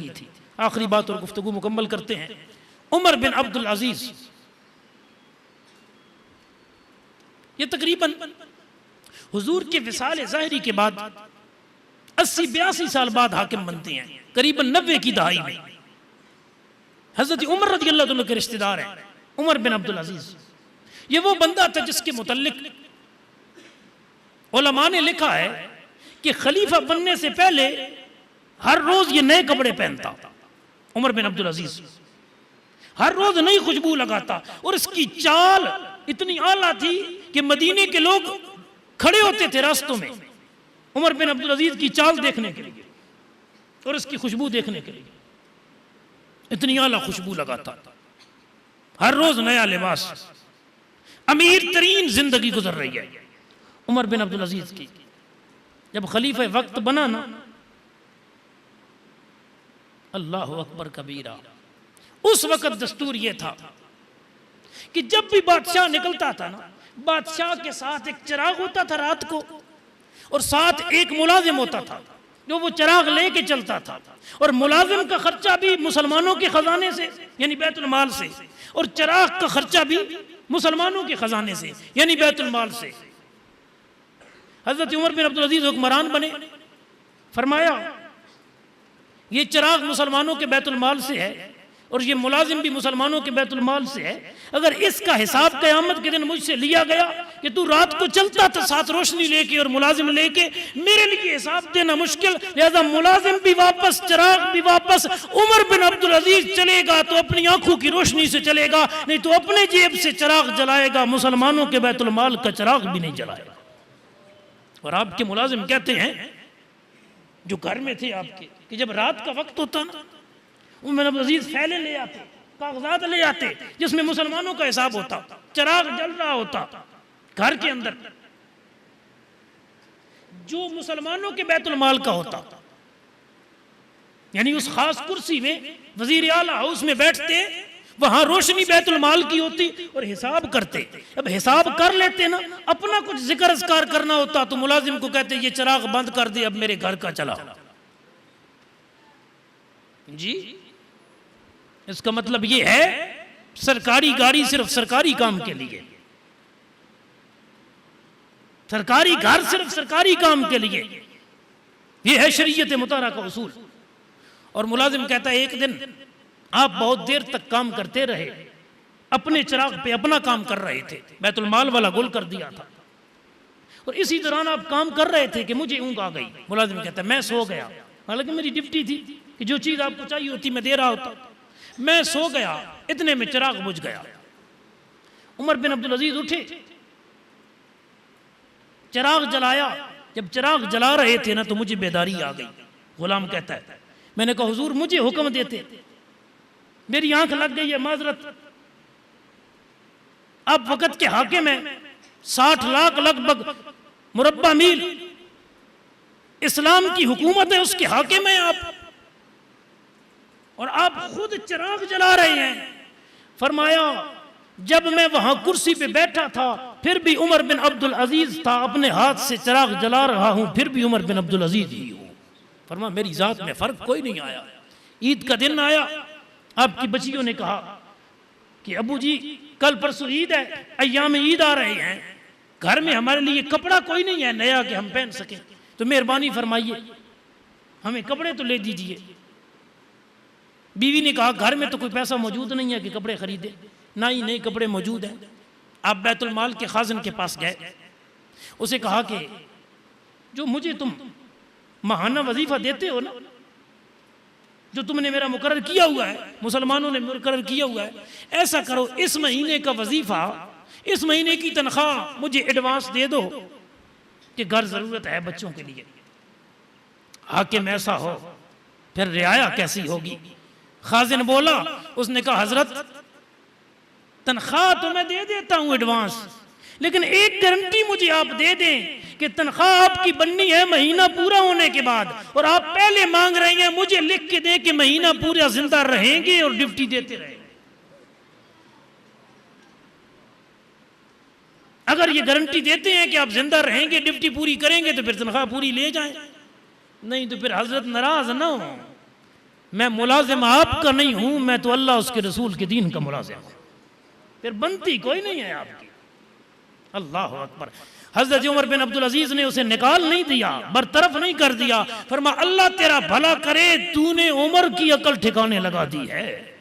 जिंदगी थी। आखिरी बात और गुफ्तगू मुकम्मल करते हैं। उमर बिन अब्दुल अजीज ये तकरीबन हुजूर के विसाल ज़ाहिरी के बाद 80-82 साल बाद हाकिम बनते हैं, करीबन 90 की दहाई में। हजरत उमर रज़ियल्लाहु अन्हु के रिश्तेदार हैं उमर बिन अब्दुल अजीज। ये वो बंदा था जिसके मुतल्लिक उलमा ने लिखा है कि खलीफा बनने से पहले हर रोज ये नए कपड़े पहनता। उमर बिन अब्दुल अजीज हर रोज नई खुशबू लगाता और इसकी चाल इतनी आला थी कि मदीने के लोग खड़े होते थे रास्तों में उमर बिन अब्दुल अजीज की चाल देखने के लिए और इसकी खुशबू देखने के लिए। इतनी आला खुशबू लगाता, हर रोज नया लिबास, अमीर तरीन जिंदगी गुजर रही है उमर बिन अब्दुल अजीज की। जब खलीफा वक्त बना ना, अल्लाह अकबर कबीरा, उस वक्त दस्तूर यह था कि जब भी बादशाह निकलता था ना, बादशाह के साथ एक चिराग होता था रात को और साथ एक मुलाजिम होता था जो वो चिराग लेके चलता था। और मुलाजिम का खर्चा भी मुसलमानों के खजाने से यानी बैतुल माल से, और चिराग का खर्चा भी मुसलमानों के खजाने से यानी बैतुल माल से। हजरत उमर बिन अब्दुल अजीज हुक्मरान बने, फरमाया ये चिराग मुसलमानों के बैतुल माल से है और ये मुलाजिम भी मुसलमानों के बैतुल माल से है। अगर इसका हिसाब क़यामत के दिन मुझसे लिया गया कि तू रात को चलता था साथ रोशनी लेके और मुलाजिम लेके, मेरे लिए हिसाब देना मुश्किल, लिहाजा मुलाजिम भी वापस, चिराग भी वापस। उमर बिन अब्दुल अजीज चलेगा तो अपनी आंखों की रोशनी से चलेगा, नहीं तो अपने जेब से चिराग जलाएगा, मुसलमानों के बैतुल माल का चिराग भी नहीं जलाएगा। और आपके मुलाजिम कहते हैं जो घर में थे आपके कि जब रात का वक्त होता ना, उमर बिन अजीज फैले ले आते, कागजात ले आते जिसमें मुसलमानों का हिसाब होता, चिराग जल रहा होता घर के अंदर जो मुसलमानों के बैतुल माल का होता, यानी उस खास कुर्सी में वजीर आला हाउस में बैठते, वहां रोशनी बैतुल माल की होती और हिसाब करते। अब हिसाब कर लेते ना, अपना कुछ जिक्र अस्कार करना होता तो मुलाजिम को कहते ये चिराग बंद कर दे, अब मेरे घर का चला जी। इसका मतलब ये है सरकारी गाड़ी सिर्फ सरकारी काम के लिए, सरकारी घर सिर्फ सरकारी काम के लिए, ये है शरीयत मुतारा का उसूल। और मुलाजिम कहता है एक दिन आप बहुत देर तक काम करते रहे, अपने चिराग पे अपना काम कर रहे थे, बैतुल माल वाला गुल कर दिया था, और इसी दौरान आप काम कर रहे थे कि मुझे ऊँघ आ गई। मुलाजिम कहता है मैं सो गया, हालांकि मेरी ड्यूटी थी कि जो चीज़ आपको चाहिए होती मैं दे रहा होता, मैं सो गया, इतने में चिराग बुझ गया। उमर बिन अब्दुल अजीज उठे, चिराग जलाया, जब चिराग जला रहे थे ना तो मुझे बेदारी आ गई। गुलाम कहता है मैंने कहा हुजूर मुझे हुक्म देते, मेरी आंख लग गई है, माजरत। अब वक्त के हाकिम है, 60 लाख लगभग मुरब्बा मील इस्लाम की हुकूमत है, उसके हाकिम है आप, और आप खुद चिराग जला रहे हैं। फरमाया जब मैं वहां कुर्सी पे बैठा था फिर भी उमर बिन अब्दुल अजीज था, अपने हाथ से चिराग जला रहा हूं फिर भी उमर बिन अब्दुल अजीज ही हूं। फरमा मेरी जात में फर्क कोई नहीं आया। ईद का दिन आया, आपकी बच्चियों ने कहा कि अबू जी कल परसों ईद है, अय्याम ईद आ रहे हैं, घर में हमारे लिए कपड़ा कोई नहीं है नया कि हम पहन सकें, तो मेहरबानी फरमाइए हमें कपड़े तो ले दीजिए। बीवी ने कहा घर में तो कोई पैसा मौजूद नहीं है कि कपड़े खरीदे, ना ही नए कपड़े मौजूद हैं। आप बैतुल माल के खाजिन के पास गए, उसे कहा कि जो मुझे तुम माहाना वजीफा देते हो ना, जो तुमने मेरा मुकर्रर किया हुआ है, मुसलमानों ने मुकर्रर किया हुआ है, ऐसा करो इस महीने का वजीफा, इस महीने की तनख्वाह मुझे एडवांस दे दो कि घर जरूरत है बच्चों के लिए। हाकिम ऐसा हो फिर रियाया कैसी होगी। खाजिन बोला, उसने कहा हजरत तनख्वाह तो मैं दे देता हूं एडवांस, लेकिन एक गारंटी मुझे आप दे दें कि तनख्वाह आपकी बननी है महीना पूरा होने के बाद, और आप पहले मांग रहे हैं मुझे लिख के दें कि महीना पूरा जिंदा रहेंगे और ड्यूटी देते रहेंगे। अगर ये गारंटी देते हैं कि आप जिंदा रहेंगे, ड्यूटी पूरी करेंगे, तो फिर तनख्वाह पूरी ले जाएं, नहीं तो फिर हजरत नाराज ना हो, मैं मुलाजिम आपका नहीं हूं, मैं तो अल्लाह उसके रसूल के दीन का मुलाजिम हूं, फिर बनती कोई नहीं है आपकी। अल्लाह अकबर। हजरत उमर बिन अब्दुल अजीज ने उसे निकाल नहीं दिया, बरतरफ नहीं कर दिया। फरमा अल्लाह तेरा भला करे, तूने उमर की अकल ठिकाने लगा दी है।